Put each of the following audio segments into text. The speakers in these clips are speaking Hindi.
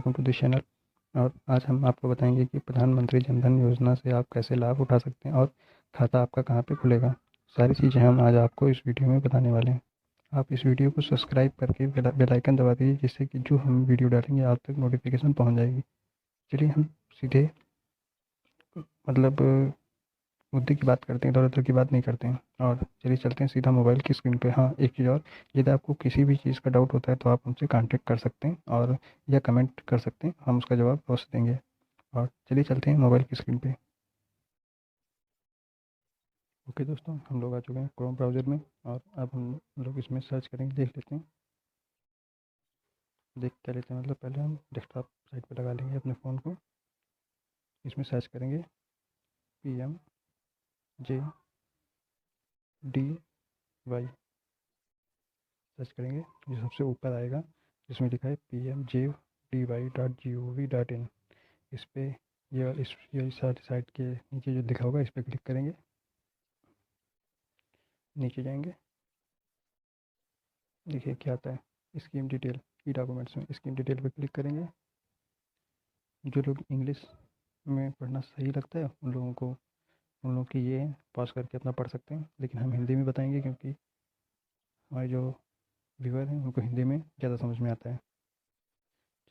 Welcome to this channel. और आज हम आपको बताएंगे कि प्रधानमंत्री जन धन योजना से आप कैसे लाभ उठा सकते हैं और खाता आपका कहाँ पे खुलेगा। सारी चीज़ें हम आज आपको इस वीडियो में बताने वाले हैं। आप इस वीडियो को सब्सक्राइब करके बेल आइकन दबा दीजिए, जिससे कि जो हम वीडियो डालेंगे आप तक नोटिफिकेशन पहुँच जाएगी। चलिए हम सीधे मतलब मुद्दे की बात करते हैं, इधर उधर की बात नहीं करते हैं। और चलिए चलते हैं सीधा मोबाइल की स्क्रीन पे। हाँ, एक चीज़ और, यदि आपको किसी भी चीज़ का डाउट होता है तो आप हमसे कांटेक्ट कर सकते हैं और या कमेंट कर सकते हैं, हम उसका जवाब अवश्य देंगे। और चलिए चलते हैं मोबाइल की स्क्रीन पे। ओके दोस्तों, हम लोग आ चुके हैं क्रोम ब्राउज़र में और अब हम लोग इसमें सर्च करेंगे, देख लेते हैं, देख क्या लेते हैं। मतलब पहले हम डेस्कटॉप साइड पे लगा लेंगे अपने फ़ोन को, इसमें सर्च करेंगे PMJDY, सर्च करेंगे, जो सबसे ऊपर आएगा जिसमें लिखा है PMJDY.gov.in। इस पे ये सारी साइट के नीचे जो लिखा होगा इस पर क्लिक करेंगे, नीचे जाएंगे, देखिए क्या आता है, स्कीम डिटेल, ई डॉक्यूमेंट्स में स्कीम डिटेल पे क्लिक करेंगे। जो लोग इंग्लिश में पढ़ना सही लगता है उन लोगों की ये पॉज करके अपना पढ़ सकते हैं, लेकिन हम हिंदी में बताएंगे क्योंकि हमारे जो व्यूअर हैं उनको हिंदी में ज़्यादा समझ में आता है।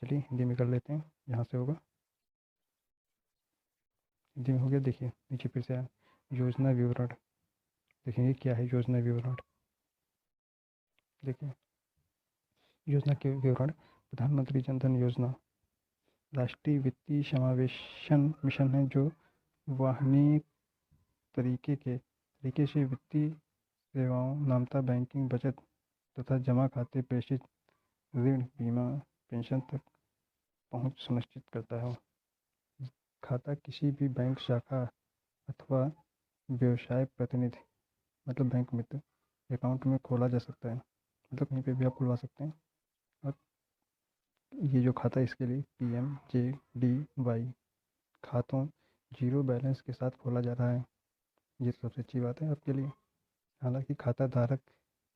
चलिए हिंदी में कर लेते हैं, यहाँ से होगा, हिंदी में हो गया। देखिए नीचे फिर से आया, योजना विवरण, देखेंगे क्या है योजना विवरण। देखिए योजना के विवरण, प्रधानमंत्री जन धन योजना राष्ट्रीय वित्तीय समावेशन मिशन है, जो वाहनीय तरीके से वित्तीय सेवाओं, नामता, बैंकिंग, बचत तथा जमा खाते, प्रेषित ऋण, बीमा, पेंशन तक पहुंच सुनिश्चित करता है। खाता किसी भी बैंक शाखा अथवा व्यवसाय प्रतिनिधि मतलब बैंक मित्र अकाउंट में खोला जा सकता है, मतलब कहीं पे भी आप खुलवा सकते हैं। और ये जो खाता है इसके लिए PMJDY खातों जीरो बैलेंस के साथ खोला जा रहा है, ये सबसे अच्छी बात है आपके लिए। हालांकि खाता धारक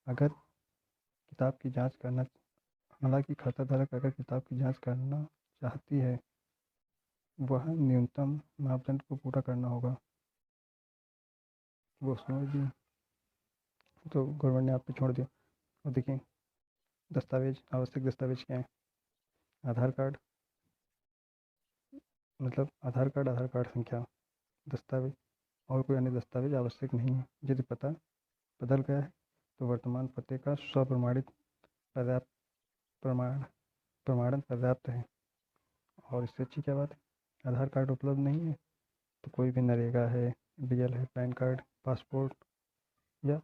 अगर किताब की जांच करना हालांकि खाता धारक अगर किताब की जांच करना चाहती है, वह न्यूनतम मापदंड को पूरा करना होगा। वो समझ ली, तो गवर्नमेंट ने आप पे छोड़ दिया। और देखिए दस्तावेज, आवश्यक दस्तावेज क्या है, आधार कार्ड, मतलब आधार कार्ड संख्या, दस्तावेज और कोई अन्य दस्तावेज आवश्यक नहीं है। यदि पता बदल गया है तो वर्तमान पते का स्वप्रमाणित पर्याप्त प्रमाण प्रमाणन पर्याप्त है। और इससे अच्छी क्या बात है, आधार कार्ड उपलब्ध नहीं है तो कोई भी नरेगा है, BL है, पैन कार्ड, पासपोर्ट या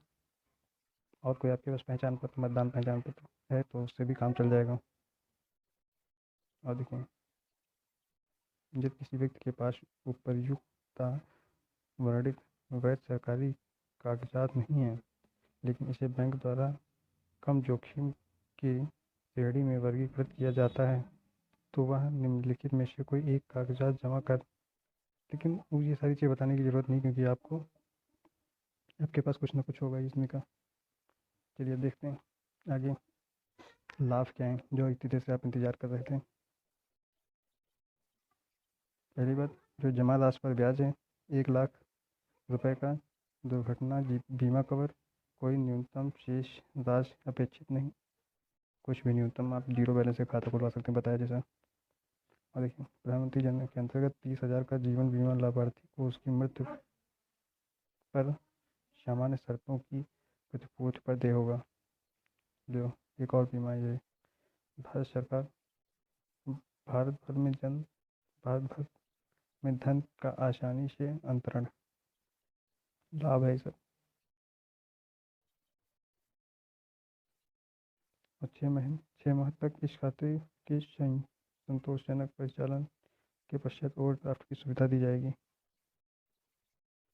और कोई आपके पास पहचान पत्र, मतदान पहचान पत्र है तो उससे भी काम चल जाएगा। और देखिए यदि किसी व्यक्ति के पास उपयुक्तता वर्णित वैध सरकारी कागजात नहीं है, लेकिन इसे बैंक द्वारा कम जोखिम की श्रेणी में वर्गीकृत किया जाता है, तो वह निम्नलिखित में से कोई एक कागजात जमा कर, लेकिन मुझे ये सारी चीज़ बताने की ज़रूरत नहीं क्योंकि आपके पास कुछ ना कुछ होगा इसमें का। चलिए देखते हैं आगे लाभ क्या है जो इतनी देर से आप इंतज़ार कर रहे थे। पहली बात, जो जमा राशि पर ब्याज है, 1 लाख रुपए का दुर्घटना बीमा कवर, कोई न्यूनतम शेष राशि अपेक्षित नहीं, कुछ भी न्यूनतम, आप जीरो बैलेंस से खाता खुलवा सकते हैं बताया जैसा। और देखिए प्रधानमंत्री जन धन के अंतर्गत 30,000 का जीवन बीमा लाभार्थी को उसकी मृत्यु पर सामान्य शर्तों की प्रतिपूर्ति पर देय होगा। जो एक और बीमा ये भारत सरकार भारत भर में जन भारत भर में धन का आसानी से अंतरण लाभ है सब। और 6 माह तक इस खाते के संतोषजनक परिचालन के पश्चात ओवरड्राफ्ट की सुविधा दी जाएगी।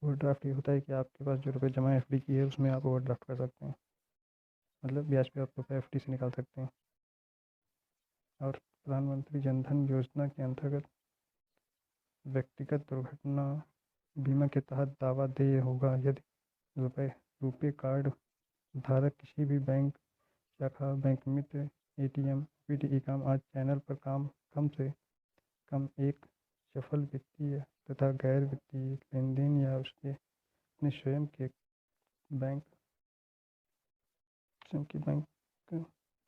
ओवरड्राफ्ट ये होता है कि आपके पास जो रुपये जमा FD की है उसमें आप ओवरड्राफ्ट कर सकते हैं, मतलब ब्याज पे आप रुपये FD से निकाल सकते हैं। और प्रधानमंत्री जन धन योजना के अंतर्गत व्यक्तिगत दुर्घटना बीमा के तहत दावा देय होगा यदि रुपये कार्ड धारक किसी भी बैंक शाखा, बैंक मित्र, ATM, FPT काम आज चैनल पर कम से कम एक सफल वित्तीय तथा गैर वित्तीय लेनदेन या उसके अपने स्वयं के बैंक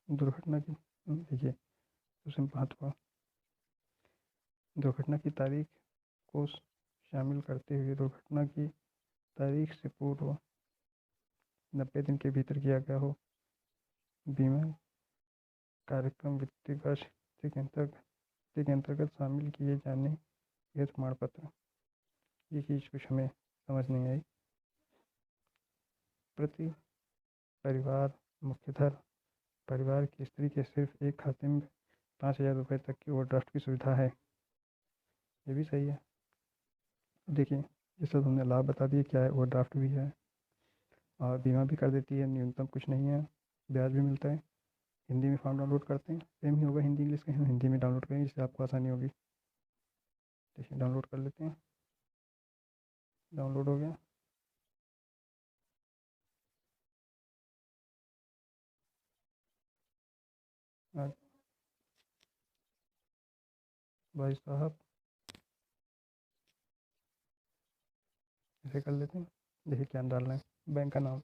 दुर्घटना की देखिए सबसे महत्व दुर्घटना की तारीख को शामिल करते हुए दुर्घटना की तारीख से पूर्व 90 दिन के भीतर किया गया हो बीमा कार्यक्रम वित्तीय वर्ष के अंतर्गत शामिल किए जाने यह प्रमाण पत्र। ये चीज़ कुछ हमें समझ नहीं आई। प्रति परिवार मुख्यतः परिवार की स्त्री के सिर्फ एक खाते में 5,000 रुपये तक की ओवरड्राफ्ट की सुविधा है। ये भी सही है। देखिए ये सब हमने लाभ बता दिए, क्या है ओवरड्राफ्ट भी है और बीमा भी कर देती है, न्यूनतम कुछ नहीं है, ब्याज भी मिलता है। हिंदी में फॉर्म डाउनलोड करते हैं, सेम ही होगा हिंदी इंग्लिश का, हम हिंदी में डाउनलोड करेंगे जिससे आपको आसानी होगी। देखिए डाउनलोड कर लेते हैं, डाउनलोड हो गया। भाई साहब इसे कर लेते हैं। देखिए क्या डालना है, बैंक का नाम,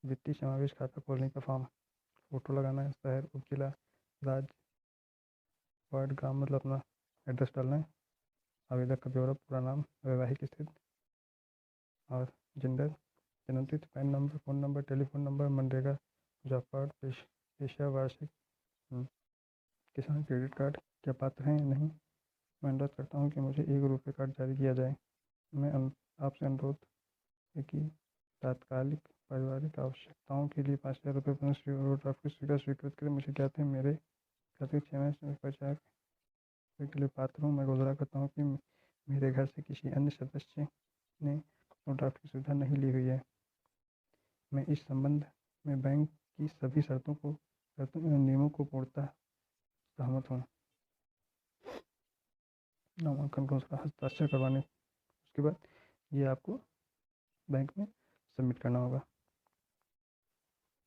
वित्तीय समावेश खाता खोलने का फॉर्म, फ़ोटो लगाना है, शहर उपजिला राज्य वार्ड ग्राम मतलब अपना एड्रेस डालना है, आवेदक का ब्यौरा पूरा नाम, वैवाहिक स्थिति और जेंडर, जन्मतिथि, pan number, phone number, telephone number, MNREGA job card, पेशा वार्षिक किसान क्रेडिट कार्ड क्या पात्र हैं नहीं। मैं अनुरोध करता हूँ कि मुझे 1 रुपये कार्ड जारी किया जाए। मैं आपसे अनुरोध है कि तात्कालिक पारिवारिक आवश्यकताओं के लिए 5,000 रुपये ओवरड्राफ्ट की सुविधा स्वीकृत करें। मुझे ज्ञात है मेरे खाते 6 माह से 50 के लिए पात्र हूँ। मैं घोषणा करता हूँ कि मेरे घर से किसी अन्य सदस्य ने ओवरड्राफ्ट की सुविधा नहीं ली हुई है। मैं इस संबंध में बैंक की सभी शर्तों एवं नियमों को पूर्णतः सहमत हूँ। नामांकन घोषणा हस्ताक्षर करवाने उसके बाद ये आपको बैंक में सबमिट करना होगा।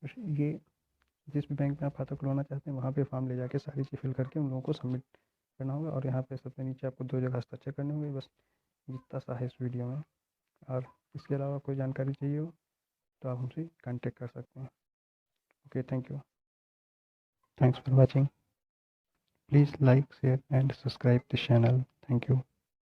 ये जिस भी बैंक में आप खाता खुलवाना चाहते हैं वहाँ पे फॉर्म ले जाके सारी चीज़ फिल करके उन लोगों को सबमिट करना होगा और यहाँ पे सबसे नीचे आपको 2 जगह हस्ताक्षर करने होंगे। बस जितना सा है इस वीडियो में। और इसके अलावा कोई जानकारी चाहिए हो तो आप हमसे कांटेक्ट कर सकते हैं। Okay, thank you, thanks for watching, please like share and subscribe this channel. Thank you.